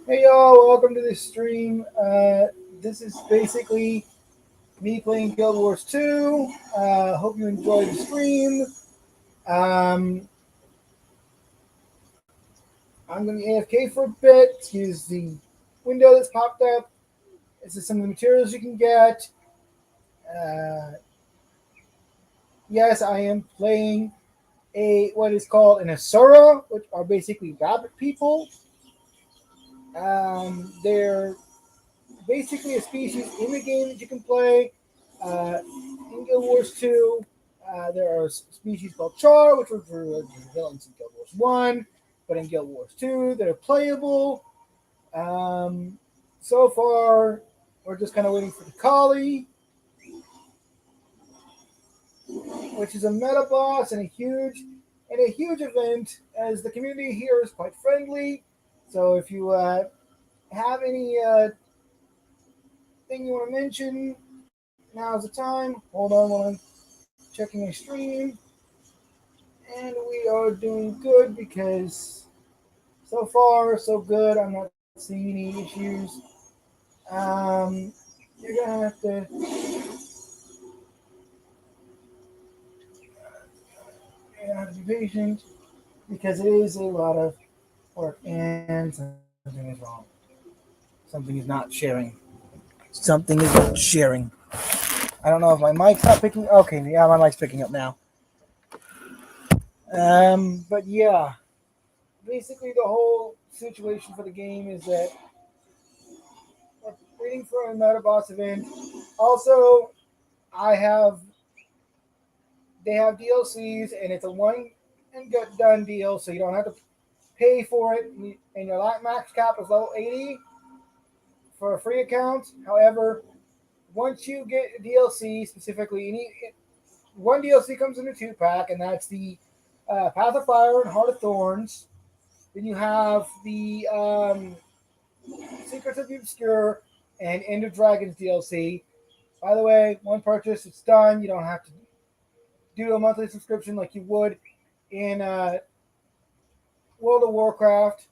Hey y'all, welcome to this stream. This is basically me playing Guild Wars 2. Hope you enjoyed the stream. Um, I'm going to be AFK for a bit. Excuse the window that's popped up. This is some of the materials you can get. Uh, yes, I am playing what is called an Asura, which are basically rabbit people. They're basically a species in the game that you can play. Uh, in Guild Wars 2, there are species called Char, which were for villains in Guild Wars 1, but in Guild Wars 2, they're playable. Um, so far, we're just kind of waiting for the Kali, which is a meta boss and a huge event, as the community here is quite friendly. So if you have any thing you want to mention, now's the time. Hold on while I'm checking my stream. And we are doing good because so far, so good. I'm not seeing any issues. Um, you're gonna have to be patient because it is a lot of work and something is wrong. Something is not sharing. Something is not sharing. I don't know if my mic's not picking. Okay, yeah, my mic's picking up now. But yeah, basically the whole situation for the game is that we're waiting for a meta boss event. Also, I have they have DLCs and it's a one and get done deal, so you don't have to pay for it. And your max cap is level 80 for a free account. However, once you get a DLC, specifically one DLC comes in a 2 pack, and that's the Path of Fire and Heart of Thorns. Then you have the Secrets of the Obscure and End of Dragons DLC. By the way, one purchase, it's done. You don't have to do a monthly subscription like you would in World of Warcraft.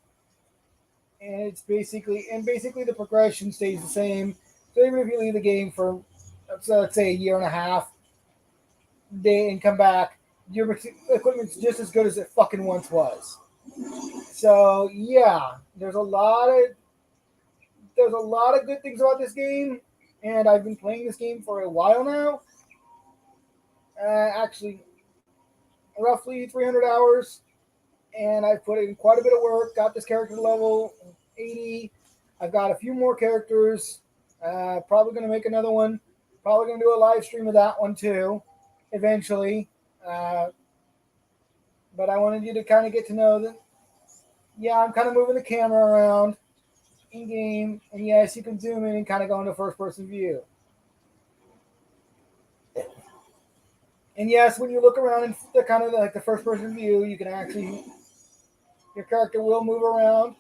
And basically the progression stays the same. So even if you leave the game for let's say a year and a half, day and come back, your equipment's just as good as it fucking once was. So yeah, there's a lot of good things about this game, and I've been playing this game for a while now. Actually, roughly 300 hours, and I've put in quite a bit of work. Got this character level 80. I've got a few more characters. Probably going to make another one. Probably going to do a live stream of that one too, eventually. Uh, but I wanted you to kind of get to know that. Yeah, I'm kind of moving the camera around in game, and yes, you can zoom in and kind of go into first person view. And yes, when you look around in the kind of like the first person view, you can actually your character will move around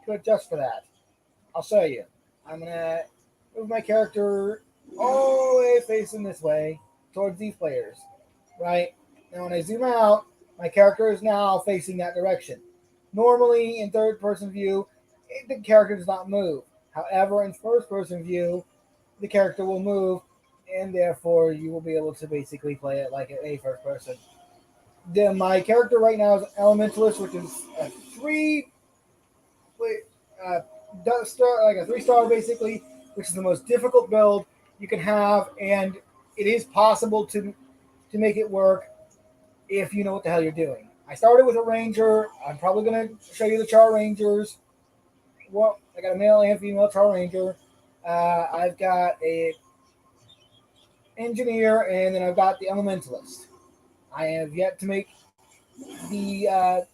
to adjust for that. I'll show you. I'm gonna move my character all the way facing this way towards these players. Right? Now when I zoom out, my character is now facing that direction. Normally in third person view, the character does not move. However, in first person view, the character will move, and therefore you will be able to basically play it like a first person. My character right now is Elementalist, which is a uh, like a 3-star basically, which is the most difficult build you can have, and it is possible to make it work if you know what the hell you're doing. I started with a ranger. I'm probably going to show you the Char Rangers. Well, I got a male and female Char Ranger. I've got a engineer, and then I've got the elementalist. I have yet to make the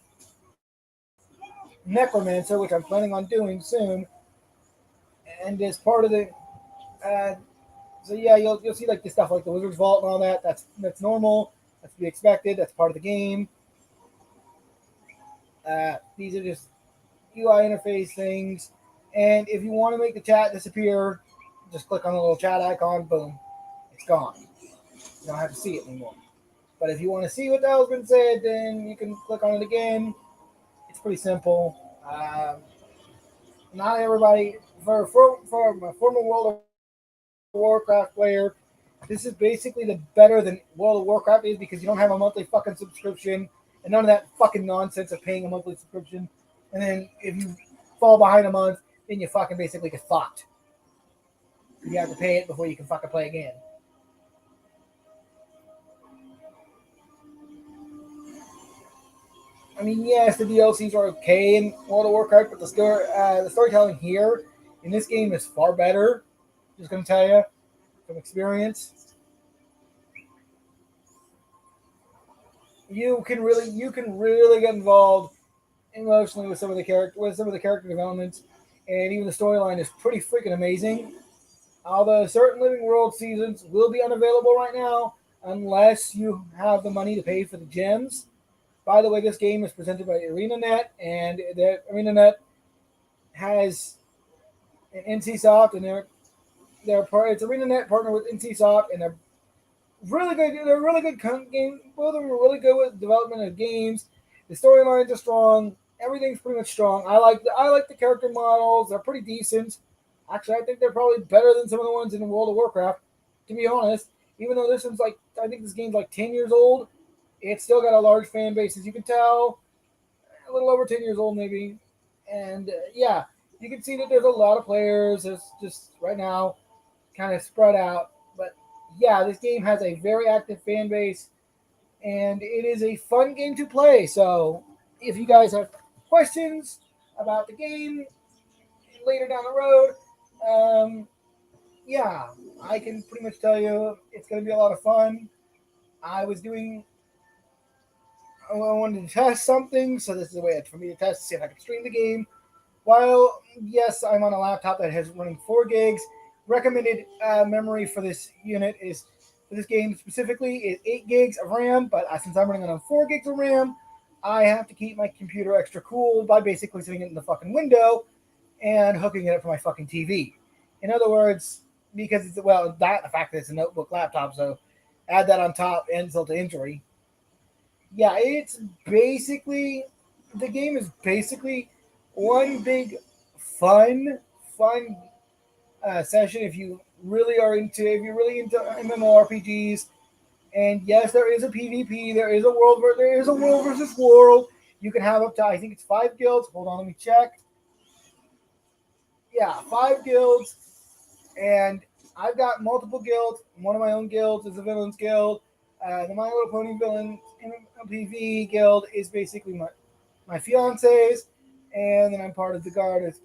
necromancer, which I'm planning on doing soon. And as part of the, uh, so yeah, you'll see like the stuff like the wizard's vault and all that. That's normal. That's to be expected. That's part of the game. These are just UI interface things. And if you want to make the chat disappear, just click on the little chat icon. Boom, it's gone. You don't have to see it anymore. But if you want to see what the hell's been said, then you can click on it again. It's pretty simple. Not everybody for a former World of Warcraft player, this is basically the better than World of Warcraft is because you don't have a monthly fucking subscription and none of that fucking nonsense of paying a monthly subscription. And then if you fall behind a month, then you fucking basically get fucked. You have to pay it before you can fucking play again. I mean, yes, the DLCs are okay in World of Warcraft, but the storytelling here in this game is far better. Just gonna tell you from experience. You can really get involved emotionally with some of the character developments, and even the storyline is pretty freaking amazing. Although certain Living World seasons will be unavailable right now unless you have the money to pay for the gems. By the way, this game is presented by ArenaNet, and the ArenaNet has an NCSoft, and it's ArenaNet partner with NCSoft, and they're really good. They're really good game. Both of them are really good with development of games. The storylines are strong. Everything's pretty much strong. I like the character models. They're pretty decent. Actually, I think they're probably better than some of the ones in World of Warcraft. To be honest, even though this one's like I think this game's like 10 years old, it's still got a large fan base, as you can tell. A little over 10 years old, maybe. And yeah, you can see that there's a lot of players. It's just right now kind of spread out. But yeah, this game has a very active fan base, and it is a fun game to play. So if you guys have questions about the game later down the road, um, yeah, I can pretty much tell you it's going to be a lot of fun. I was doing, I wanted to test something, so this is a way for me to test to see if I can stream the game. While yes, I'm on a laptop that has running 4 gigs. Recommended memory for this unit is for this game specifically is 8 gigs of RAM. But since I'm running on 4 gigs of RAM, I have to keep my computer extra cool by basically sitting it in the fucking window and hooking it up to my fucking TV. In other words, because it's the fact that it's a notebook laptop, so add that on top, insult to injury. Yeah, it's basically the game is basically one big fun session if you're really into MMORPGs. And yes, there is a PvP. There is a world versus world. You can have up to I think it's 5 guilds. Hold on, let me check. Yeah, 5 guilds, and I've got multiple guilds. One of my own guilds is a villains guild. The My Little Pony villain PV guild is basically my fiance's, and then I'm part of the guard as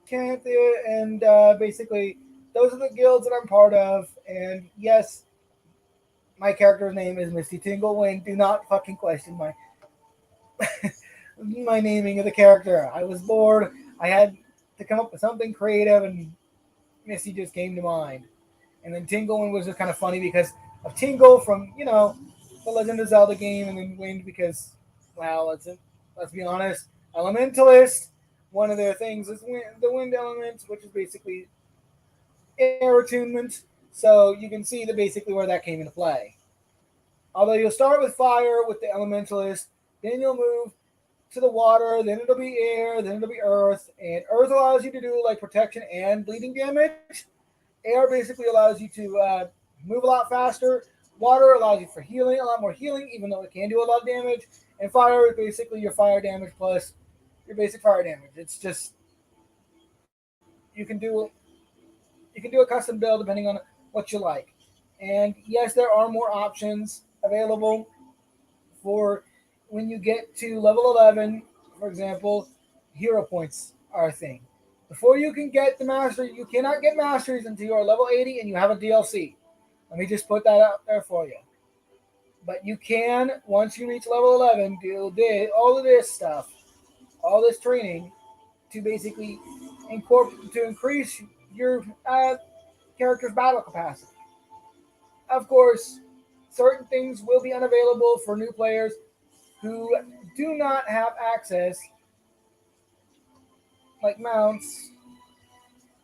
Canth, and basically those are the guilds that I'm part of. And yes, my character's name is Misty Tinglewing. Do not fucking question my naming of the character. I was bored. I had to come up with something creative, and Misty just came to mind. And then Tingle was just kind of funny because of Tingle from the Legend of Zelda game, and then Wind because well, let's be honest, Elementalist. One of their things is the wind element, which is basically air attunement. So you can see basically where that came into play. Although you'll start with fire with the Elementalist, then you'll move to the water, then it'll be air, then it'll be earth, and earth allows you to do like protection and bleeding damage. Air basically allows you to move a lot faster. Water allows you for healing, a lot more healing, even though it can do a lot of damage. And fire is basically your fire damage plus your basic fire damage. It's just you can do you can do a custom build depending on what you like. And yes, there are more options available for when you get to level 11. For example, hero points are a thing. Before you can get the mastery, you cannot get masteries until you are level 80 and you have a DLC. Let me just put that out there for you. But you can, once you reach level 11, do all of this stuff, all this training to basically increase your character's battle capacity. Of course, certain things will be unavailable for new players who do not have access, like mounts.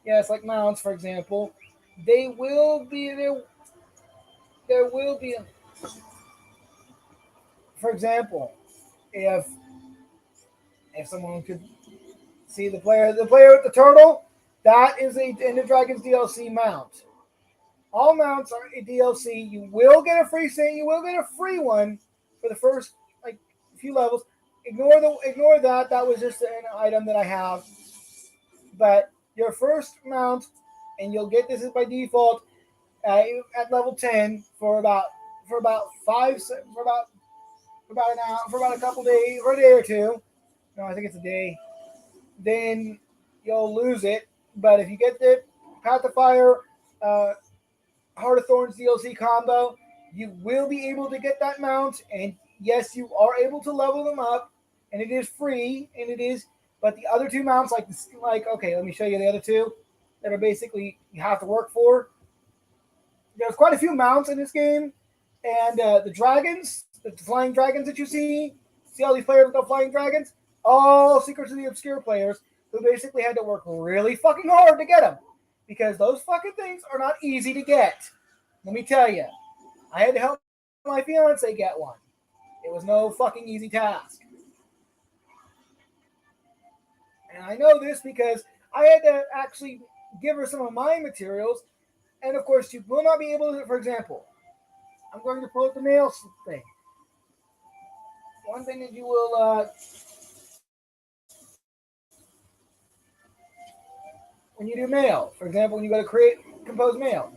Yes, like mounts, for example. They will be there. There will be, for example, if If someone could see the player with the turtle, that is a Ender Dragons DLC mount. All mounts are a DLC. You will get a free thing. You will get a free one for the first like few levels. Ignore that. That was just an item that I have. But your first mount, and you'll get this by default at level 10 for about five for about an hour for about a couple days or a day or two. No, I think it's a day. Then you'll lose it. But if you get the Path of Fire, uh, Heart of Thorns DLC combo, you will be able to get that mount. And yes, you are able to level them up, and it is free, and it is. But the other two mounts, like okay, let me show you the other two that are basically you have to work for. There's quite a few mounts in this game, and the dragons, the flying dragons that you see all these players with the flying dragons, all Secrets of the Obscure players who basically had to work really fucking hard to get them because those fucking things are not easy to get. Let me tell you, I had to help my fiance get one. It was no fucking easy task. And I know this because I had to actually give her some of my materials. And of course, you will not be able to, for example, I'm going to pull up the mail thing. One thing that you will, when you do mail, for example, when you go to create compose mail,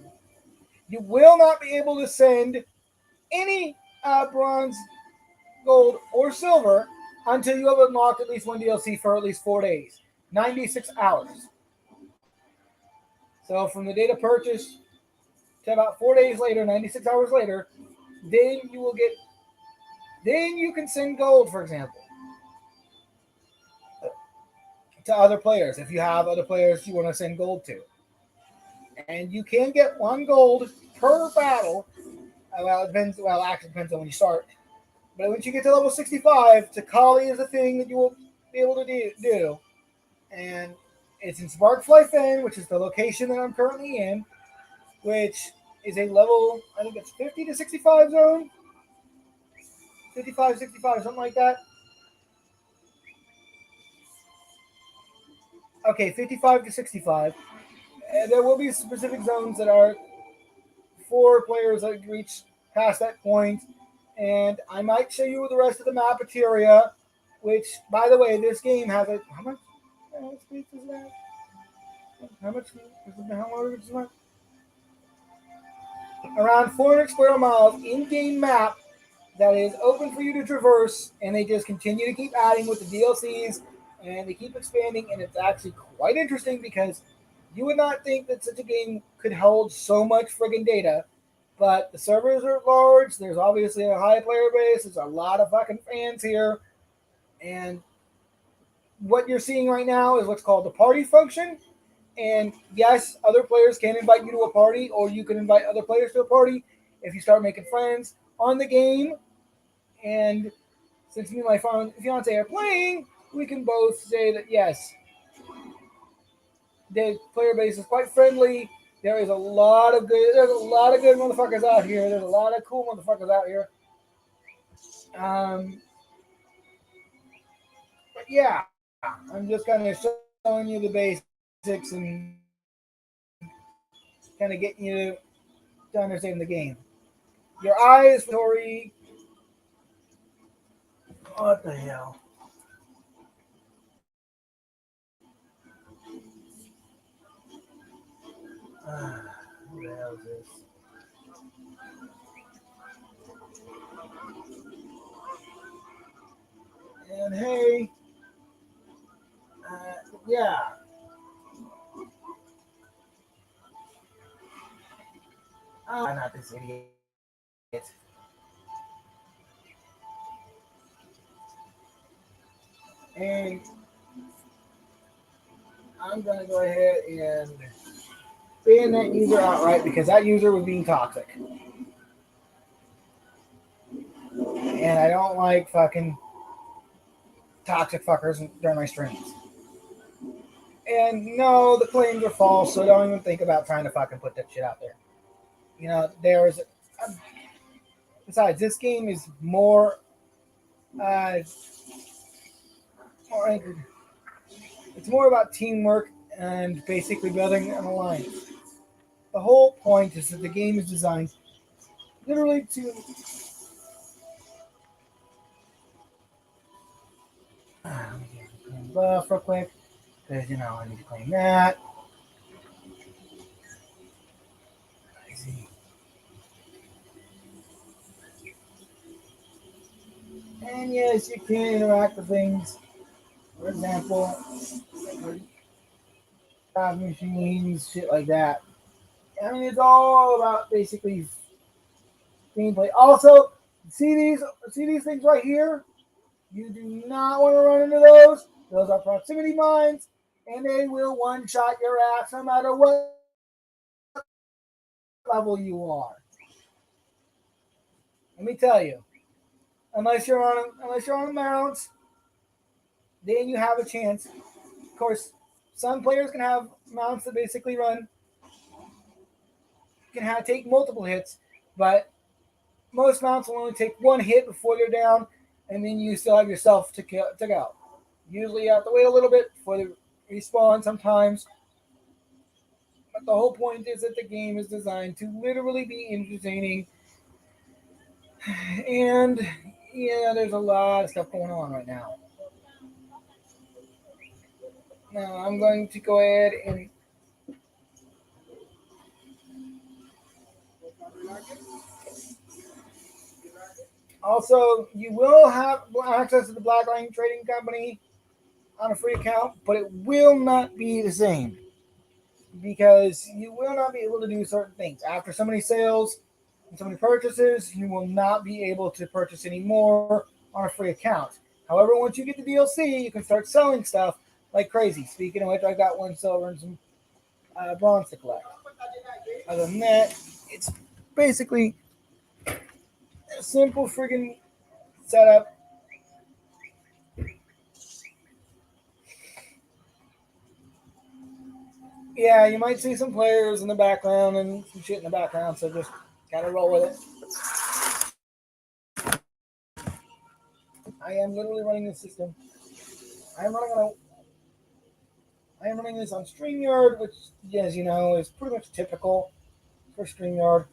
you will not be able to send any bronze, gold, or silver until you have unlocked at least one DLC for at least 4 days, 96 hours. So from the date of purchase to about 4 days later, 96 hours later, then you will get, then you can send gold, for example, to other players if you have other players you want to send gold to. And you can get one gold per battle. Well, it depends. Well, actually, depends on when you start. But once you get to level 65, Taqual is a thing that you will be able to do. And it's in Sparkfly Fen, which is the location that I'm currently in, which is a level, I think it's 50 to 65 zone. 55, 65, something like that. Okay, 55 to 65. And there will be specific zones that are for players that reach past that point. And I might show you the rest of the map materia, which, by the way, this game has a. How much space is that? How much? How large is that? Around 400 square miles in-game map that is open for you to traverse, and they just continue to keep adding with the DLCs, and they keep expanding, and it's actually quite interesting because you would not think that such a game could hold so much friggin' data, but the servers are large, there's obviously a high player base, there's a lot of fucking fans here, and what you're seeing right now is what's called the party function. And yes, other players can invite you to a party, or you can invite other players to a party if you start making friends on the game. And since me and my fiance are playing, we can both say that yes, the player base is quite friendly. There's a lot of good motherfuckers out here. There's a lot of cool motherfuckers out here. But yeah, I'm just kind of showing you the basics and kind of getting you to understand the game. Your eyes, Tori. What the hell? Who the hell is this? And hey, yeah. Not this idiot. And I'm going to go ahead and ban that user outright because that user was being toxic. And I don't like fucking toxic fuckers during my streams. And no, the claims are false, so don't even think about trying to fucking put that shit out there. You know, there's. Besides, this game is more or anchored. It's more about teamwork and basically building an alliance. The whole point is that the game is designed literally to let me get buff real quick because I need to claim that. I see. And yes, you can interact with things. For example, machines, shit like that. I mean, it's all about basically gameplay. Also, see these see these things right here? You do not want to run into those. Those are proximity mines, and they will one-shot your ass no matter what level you are. Let me tell you, unless you're on a mount, then you have a chance. Of course, some players can have mounts that basically take multiple hits, but most mounts will only take one hit before they're down, and then you still have yourself to go. Usually, you have to wait a little bit before they respawn sometimes. But the whole point is that the game is designed to literally be entertaining, and yeah, there's a lot of stuff going on right now. Now, I'm going to go ahead and also, you will have access to the Black Line Trading Company on a free account, but it will not be the same because you will not be able to do certain things. After so many sales and so many purchases, you will not be able to purchase any more on a free account. However, once you get the DLC, you can start selling stuff like crazy. Speaking of which, I got one silver and some bronze to collect. Other than that, it's basically a simple friggin' setup. Yeah, you might see some players in the background and some shit in the background, so just gotta roll with it. I am literally running this system. I am running on I am running this on StreamYard, which, as you know, is pretty much typical for StreamYard.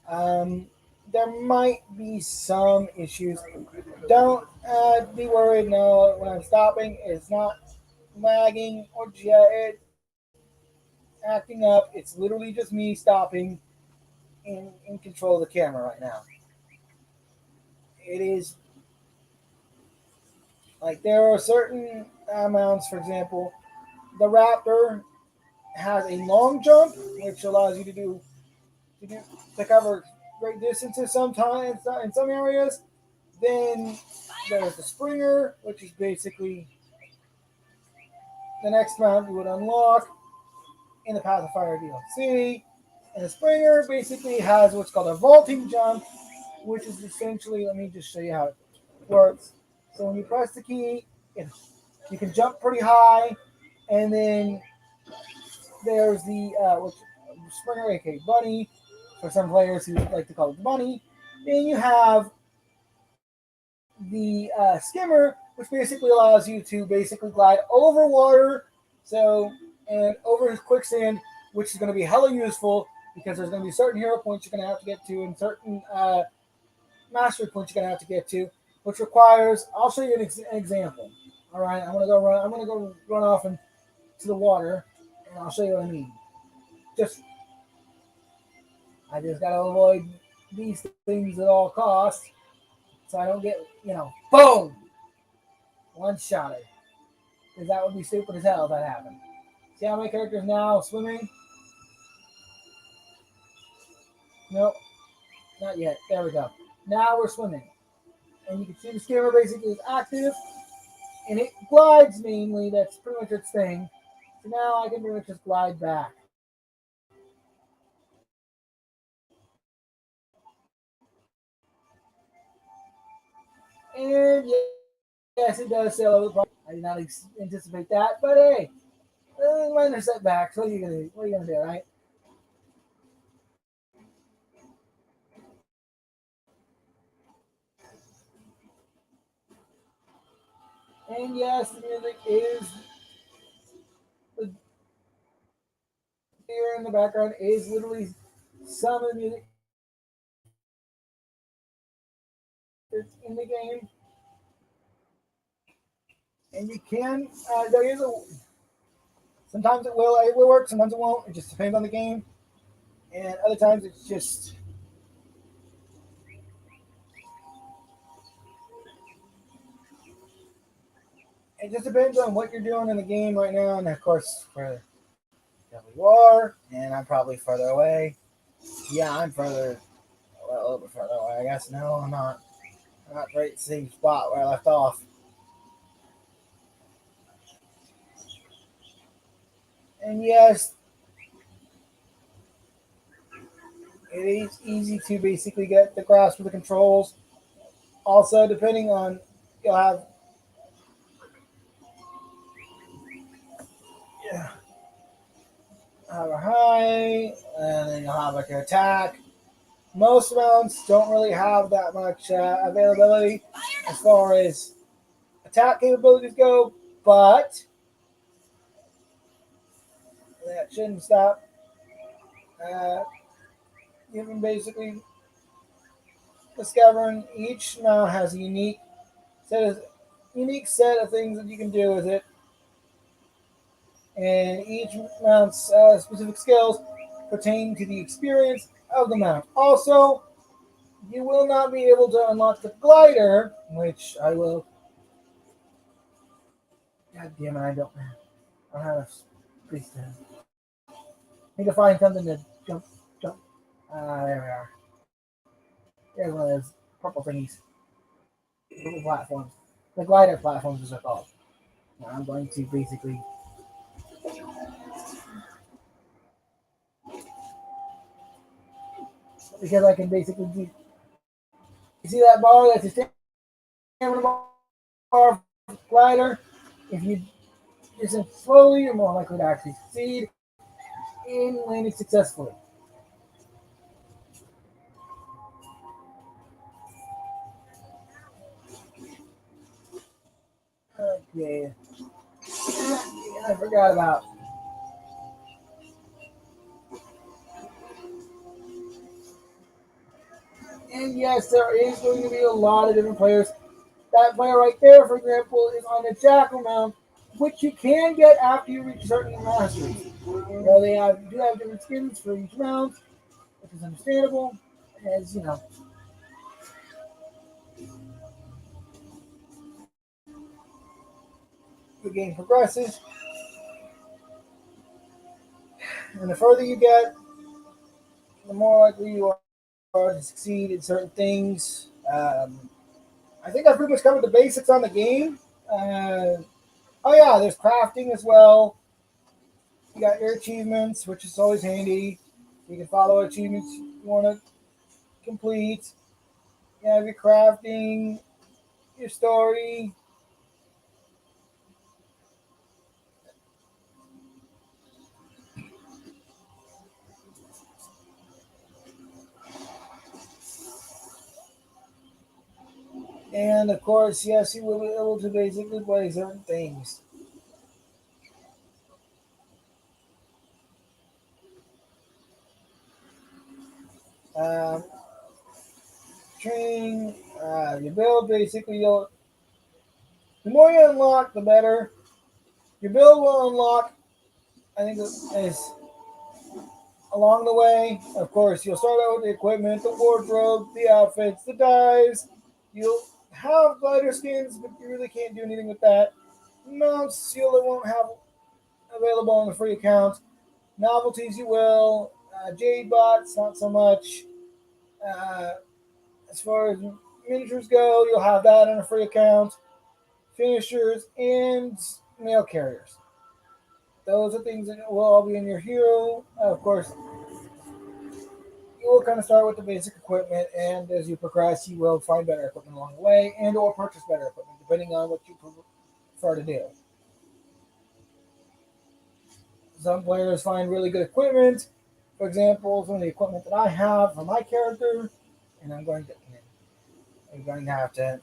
Um, there might be some issues. Don't be worried. No, when I'm stopping, it's not lagging or acting up. It's literally just me stopping in control of the camera right now. It is like there are certain amounts, for example, the Raptor has a long jump, which allows you to, do, to cover great distances sometimes in some areas. Then there's the Springer, which is basically the next mount you would unlock in the Path of Fire DLC. And the Springer basically has what's called a vaulting jump, which is essentially, let me just show you how it works. So when you press the key, you can jump pretty high, and then there's the Springer, aka Bunny, for some players who like to call it the Bunny. Then you have the Skimmer, which basically allows you to basically glide over water, so and over quicksand, which is going to be hella useful because there's going to be certain hero points you're going to have to get to and certain mastery points you're going to have to get to, which requires. I'll show you an example. All right, I'm gonna go run off into the water, and I'll show you what I mean. I just gotta avoid these things at all costs, so I don't get boom, one shot it, because that would be stupid as hell if that happened. See how my character's now swimming? Nope, not yet. There we go. Now we're swimming, and you can see the skimmer basically is active, and it glides mainly. That's pretty much its thing. So now I can pretty much just glide back. And yes, it does sail over the problem. I did not anticipate that, but hey, minor setbacks. What are you gonna do, right? And yes, the music is the here in the background is literally some of the music that's in the game. And you can there is a sometimes it will work, sometimes it won't. It just depends on the game. And other times it just depends on what you're doing in the game right now. And of course, for Gw2, and I'm probably further away. Yeah, I'm further, well, a little bit further away. I guess no, I'm not. I'm not right at the same spot where I left off. And yes, it is easy to basically get the grasp of the controls. Also, depending on you'll have yeah, have a high, and then you'll have like your attack. Most mounts don't really have that much availability as far as attack capabilities go, but that shouldn't stop. Uh, you can basically discovering each mount has a unique set of things that you can do with it, and each mount's specific skills pertain to the experience of the mount. Also, you will not be able to unlock the glider, which I will. God damn it, I don't have a space to. Need to find something to jump. There we are. There's one of those purple thingies, purple platforms. The glider platforms, as they're called. Now I'm going to basically because I can basically do. You see that bar? That's a stamina bar glider. If you descend slowly, you're more likely to actually succeed in landing successfully. Okay, I forgot about. And yes, there is going to be a lot of different players. That player right there, for example, is on the Jackal mount, which you can get after you reach certain masteries. They do have different skins for each mount, which is understandable. As you know, the game progresses, and the further you get, the more likely you are to succeed in certain things. I think I pretty much covered the basics on the game. Oh yeah, there's crafting as well. You got your achievements, which is always handy. You can follow achievements you want to complete. You have your crafting, your story, and of course, yes, you will be able to basically play certain things. Um, Training, your build basically, the more you unlock, the better. Your build will unlock, I think, is along the way. Of course, you'll start out with the equipment, the wardrobe, the outfits, the dives. You'll have glider skins, but you really can't do anything with that. Mounts you won't have available on the free account. Novelties you will. Jade bots, not so much. Uh, as far as miniatures go, you'll have that on a free account. Finishers and mail carriers. Those are things that will all be in your hero. Of course, you will kind of start with the basic equipment, and as you progress, you will find better equipment along the way, and/or purchase better equipment depending on what you prefer to do. Some players find really good equipment. For example, some of the equipment that I have for my character, and I'm going to have to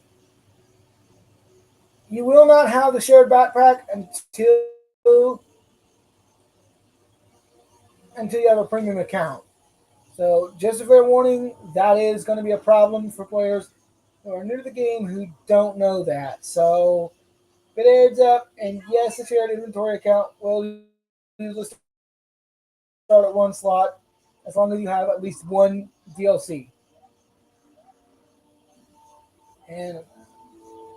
You will not have the shared backpack until you have a premium account. So just a fair warning, that is going to be a problem for players who are new to the game who don't know that. So good heads up, and yes, the shared inventory account will usually start at one slot as long as you have at least one DLC. And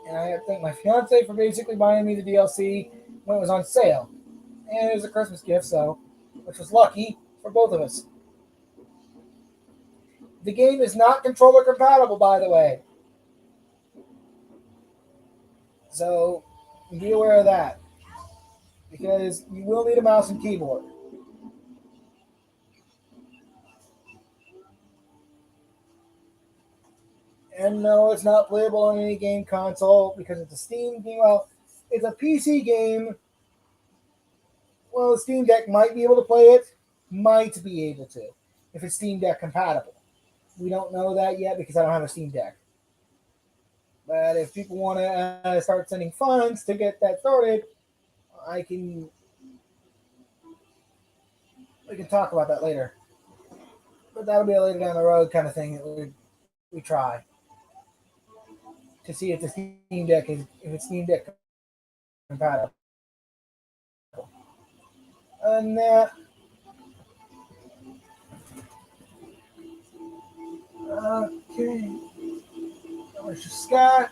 and I thank my fiance for basically buying me the DLC when it was on sale, and it was a Christmas gift, so which was lucky for both of us. The game is not controller compatible, by the way, so be aware of that because you will need a mouse and keyboard. And no, it's not playable on any game console because it's a Steam game. Well, it's a PC game. Well, the Steam Deck might be able to play it, might be able to, if it's Steam Deck compatible. We don't know that yet because I don't have a Steam Deck. But if people want to start sending funds to get that started, I can we can talk about that later. But that'll be a later down the road kind of thing that we try to see if the Steam Deck is if it's Steam Deck compatible. And okay, Alicia Scott.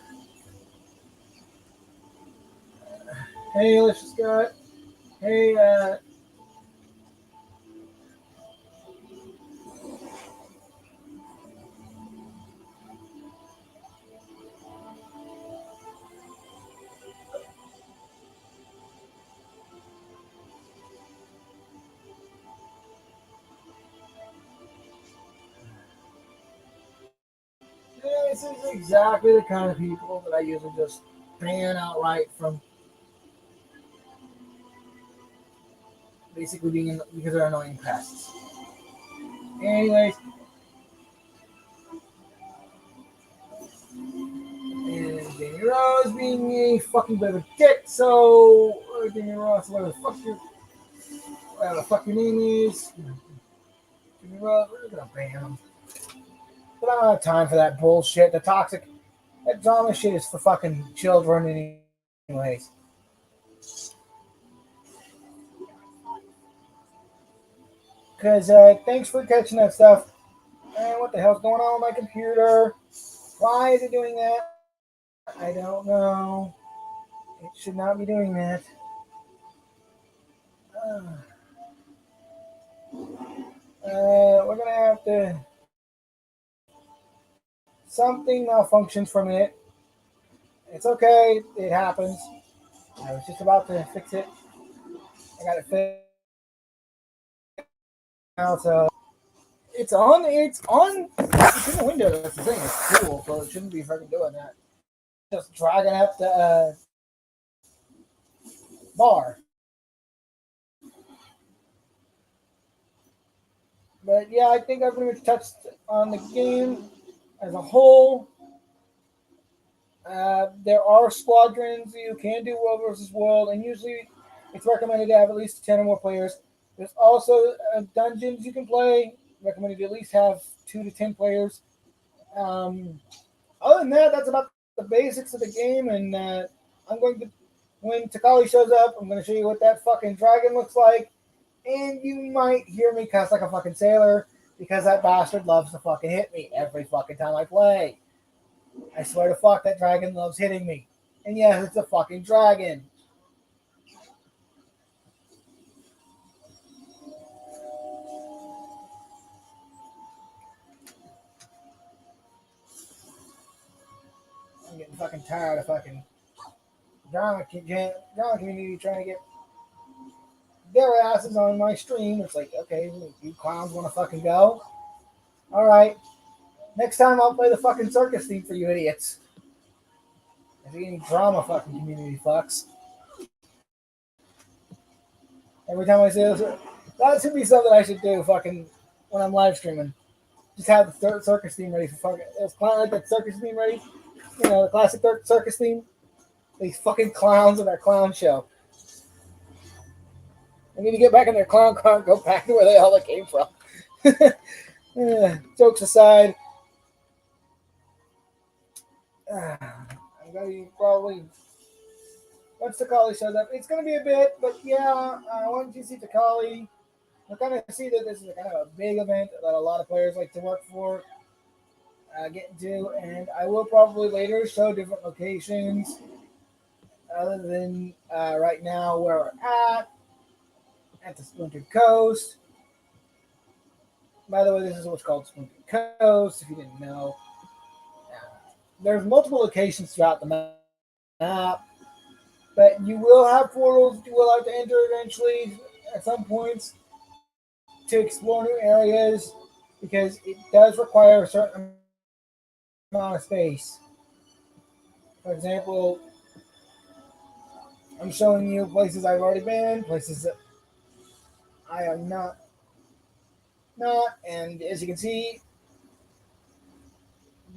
Hey, Alicia Scott. Hey, this is exactly the kind of people that I usually just ban outright from basically being because they're annoying pests. Anyways, and Jamie Rose being a fucking bit of a dick, so Jamie Ross, whatever the fuck your name is, Jamie Rose, we're gonna ban him. But I don't have time for that bullshit. The toxic, that drama shit is for fucking children, anyways. Because thanks for catching that stuff. And what the hell's going on with my computer? Why is it doing that? I don't know. It should not be doing that. We're gonna have to. Something malfunctions from it. It's okay. It happens. I was just about to fix it. I got it fixed now, so it's on. It's on. It's in the window. That's the thing. It's cool, so it shouldn't be fucking doing that. Just dragging up the bar. But yeah, I think I've pretty much touched on the game as a whole. There are squadrons you can do world versus world, and usually it's recommended to have at least 10 or more players. There's also dungeons you can play. Recommended to at least have 2 to 10 players. Other than that, that's about the basics of the game. And I'm going to, when Takali shows up, I'm going to show you what that fucking dragon looks like. And you might hear me cuss like a fucking sailor because that bastard loves to fucking hit me every fucking time I play. I swear to fuck, that dragon loves hitting me. And yes, it's a fucking dragon. I'm getting fucking tired of fucking drama community trying to get their asses on my stream. It's like, okay, you clowns want to fucking go? All right. Next time I'll play the fucking circus theme for you idiots. If you any drama fucking community fucks. Every time I say this, that should be something I should do fucking when I'm live streaming. Just have the circus theme ready for fucking. It's kind of like that circus theme ready. You know, the classic circus theme. These fucking clowns in their clown show. They need to get back in their clown car and go back to where the hell they came from. Jokes aside, I'm going to be probably once Taqual shows up, it's going to be a bit, but yeah, once you see Taqual, you'll kind of see that this is a kind of a big event that a lot of players like to work for, get into, and I will probably later show different locations other than right now where we're at the Splintered Coast. By the way, this is what's called Splintered Coast, if you didn't know. There's multiple locations throughout the map, but you will have portals you will have to enter eventually at some points to explore new areas because it does require a certain amount of space. For example, I'm showing you places I've already been, places that I am not, and as you can see,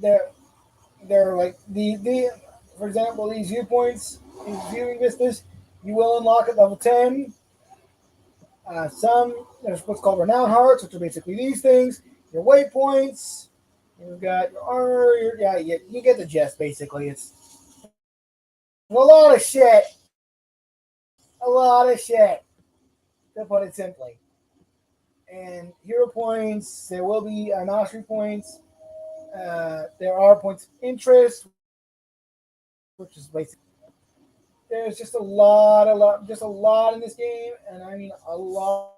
they're like the for example these viewpoints, these viewing vistas, you will unlock at level 10. There's what's called renown hearts, which are basically these things. Your waypoints. You've got your armor. You get the gist. Basically, it's a lot of shit. A lot of shit, to put it simply. And hero points. There will be mastery points. There are points of interest, which is basically there's just just a lot in this game, and I mean a lot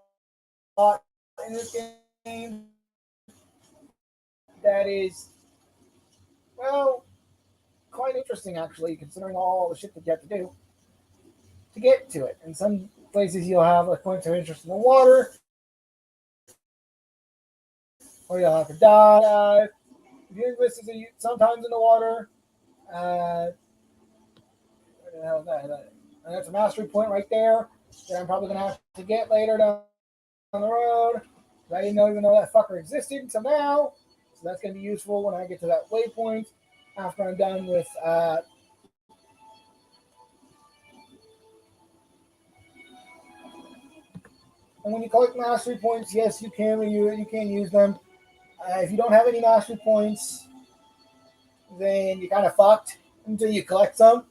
in this game that is, well, quite interesting actually, considering all the shit that you have to do to get to it. In some places, you'll have like points of interest in the water, or you'll have to dive. Viewing vistas are sometimes in the water. What the hell is that? And that's a mastery point right there that I'm probably gonna have to get later down the road. I didn't even know that fucker existed until now. So that's going to be useful when I get to that waypoint after I'm done with. And when you collect mastery points, yes, you can use them. If you don't have any mastery points, then you're kind of fucked until you collect some.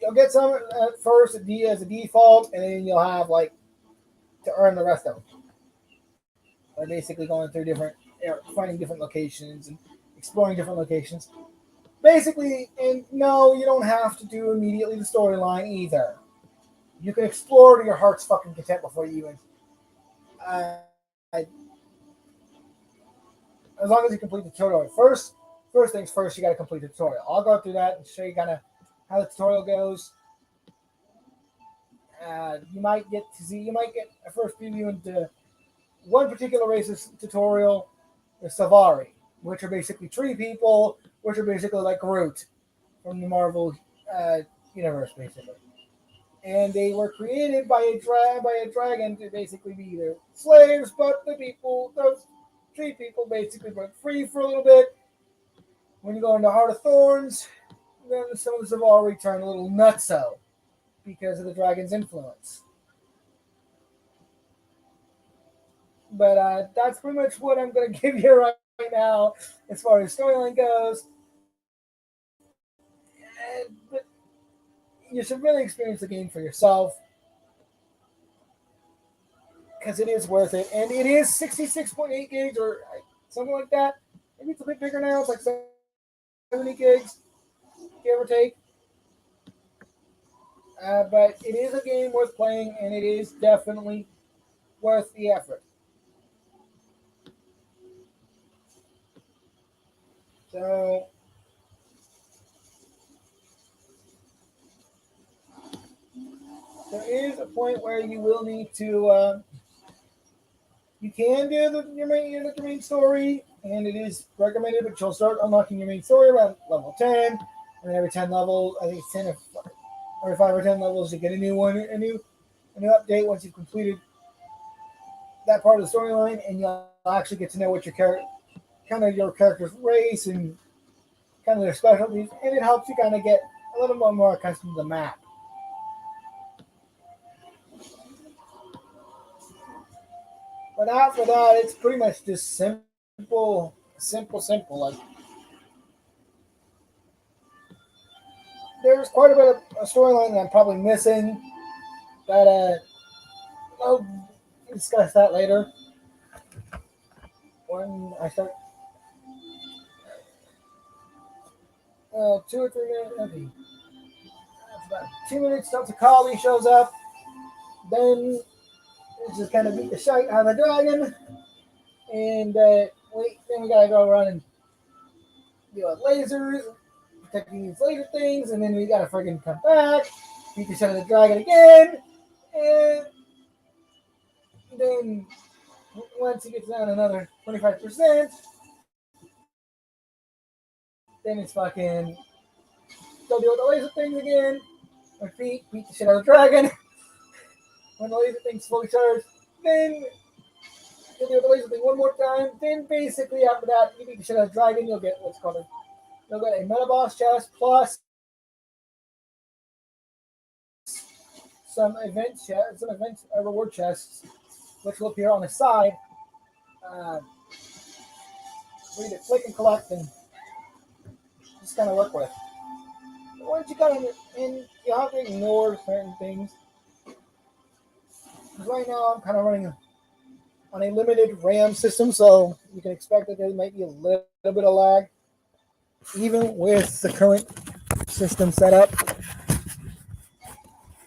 You'll get some at first as a default, and then you'll have like to earn the rest of them. By basically going through finding different locations and exploring different locations. Basically, and no, you don't have to do immediately the storyline either. You can explore to your heart's fucking content before you even. Uh, as long as you complete the tutorial first things first, you got to complete the tutorial. I'll go through that and show you kind of how the tutorial goes. You might get a first preview into one particular race's tutorial, the Savari, which are basically tree people, which are basically like Gw2 from the Marvel universe, basically. And they were created by a dragon to basically be their slaves, but those tree people, basically broke free for a little bit. When you go into Heart of Thorns, then some of the Savari turn a little nutso because of the dragon's influence. But that's pretty much what I'm going to give you right now as far as storyline goes. But you should really experience the game for yourself because it is worth it. And it is 66.8 gigs or something like that. Maybe it's a bit bigger now. It's like 70 gigs, give or take. But it is a game worth playing, and it is definitely worth the effort. So there is a point where you will need to. You can do your main story, and it is recommended, but you'll start unlocking your main story around level 10, and then every 10 levels, I think it's 10 or 5 or 10 levels, you get a new update once you've completed that part of the storyline, and you'll actually get to know what your character's race and kind of their specialties, and it helps you kind of get a little more accustomed to the map. But after that, it's pretty much just simple. Like there's quite a bit of a storyline that I'm probably missing. But I'll discuss that later when I start. 2 or 3 minutes. Okay, that's about 2 minutes. Dr. Kali shows up. Then it's just kind of beat the shite out of the dragon, and then we gotta go around and deal with lasers, protecting these laser things, and then we gotta friggin' come back, beat the shit out of the dragon again, and then once he gets down another 25%, then it's fucking go deal with the laser things again. Repeat, beat the shit out of the dragon. When the laser thing's fully charged, then you'll deal with the laser thing one more time. Then basically after that, you beat the shit out of the dragon, you'll get what's called you'll get a meta boss chest plus some event reward chests, which will appear on the side. For you to click and collect and just kind of work with. But once you kind of in, you have to ignore certain things. Because right now I'm kind of running on a limited RAM system, so you can expect that there might be a little bit of lag, even with the current system setup.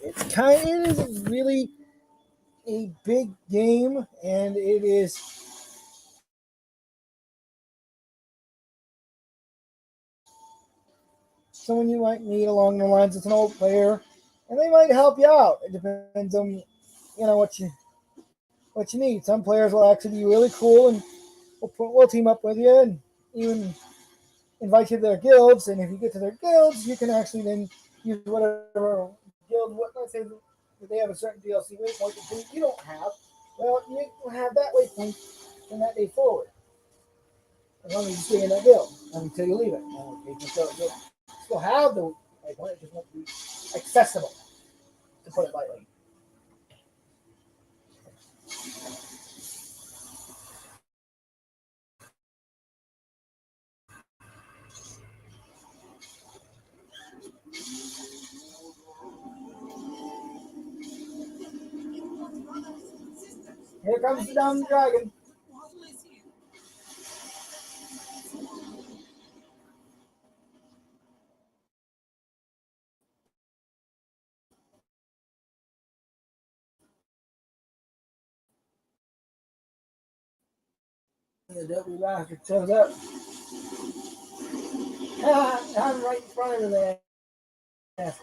It is really a big game, and it is someone you might meet along the lines as an old player, and they might help you out. It depends on what you need. Some players will actually be really cool and we'll team up with you and even invite you to their guilds. And if you get to their guilds, you can actually then use whatever guild. Let's say that they have a certain DLC waypoint that you don't have. Well, you will have that waypoint from that day forward, as long as you stay in that guild until you leave it. You still have the waypoint; it just won't be accessible, to put it lightly. Here comes the dumb dragon. The dopey bastard shows up. I'm right in front of his ass.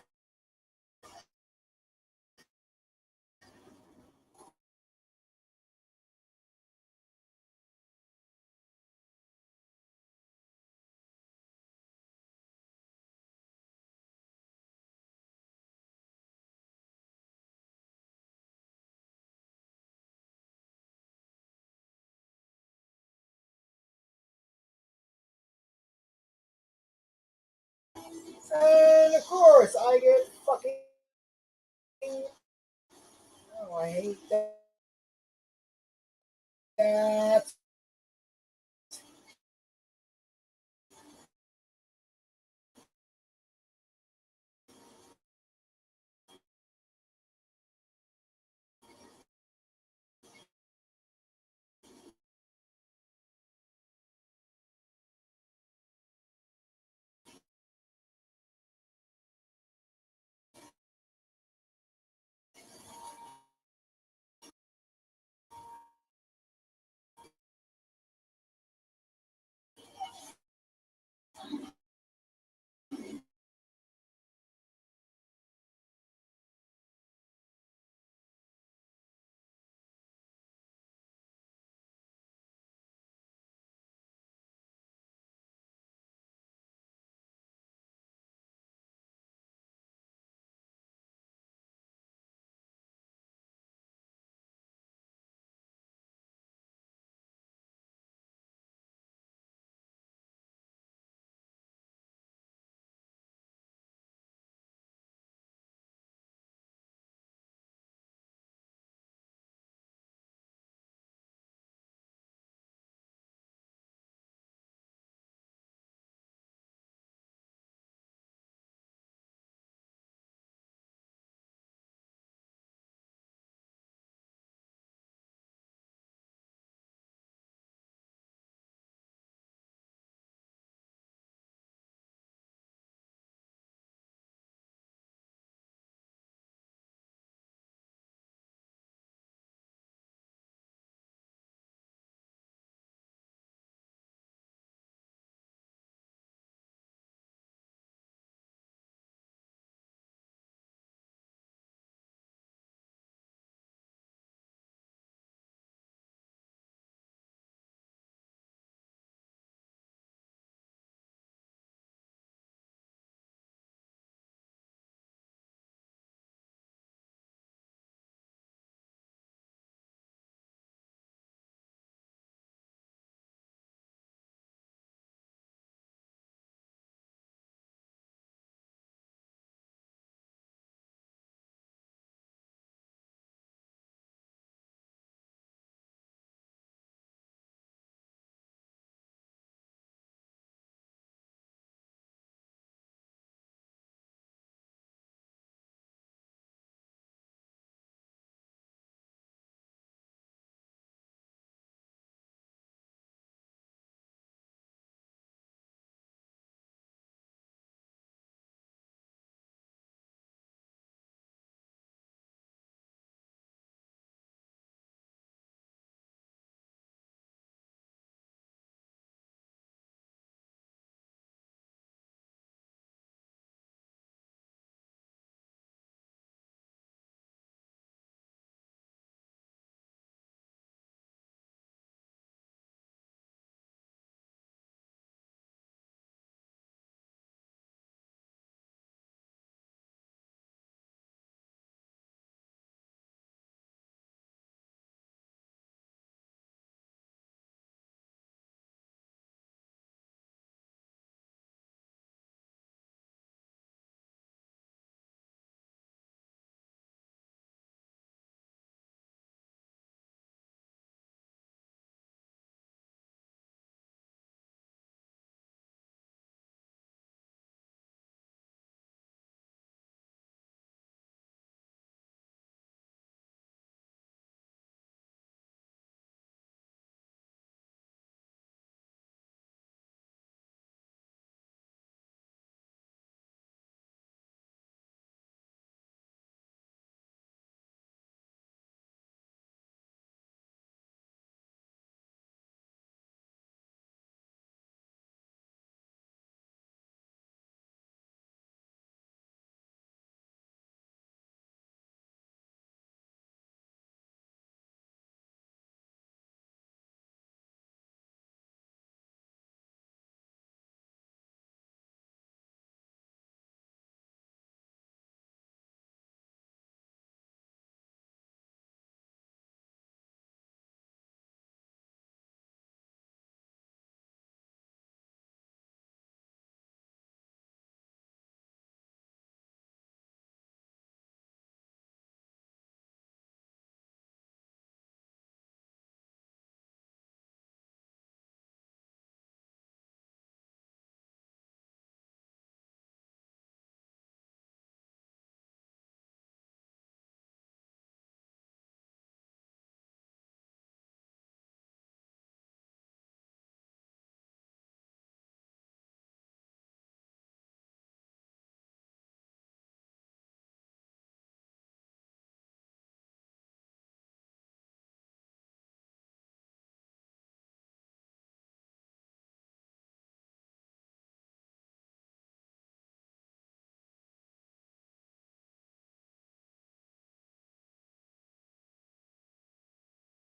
And of course, I get fucking. Oh, I hate that.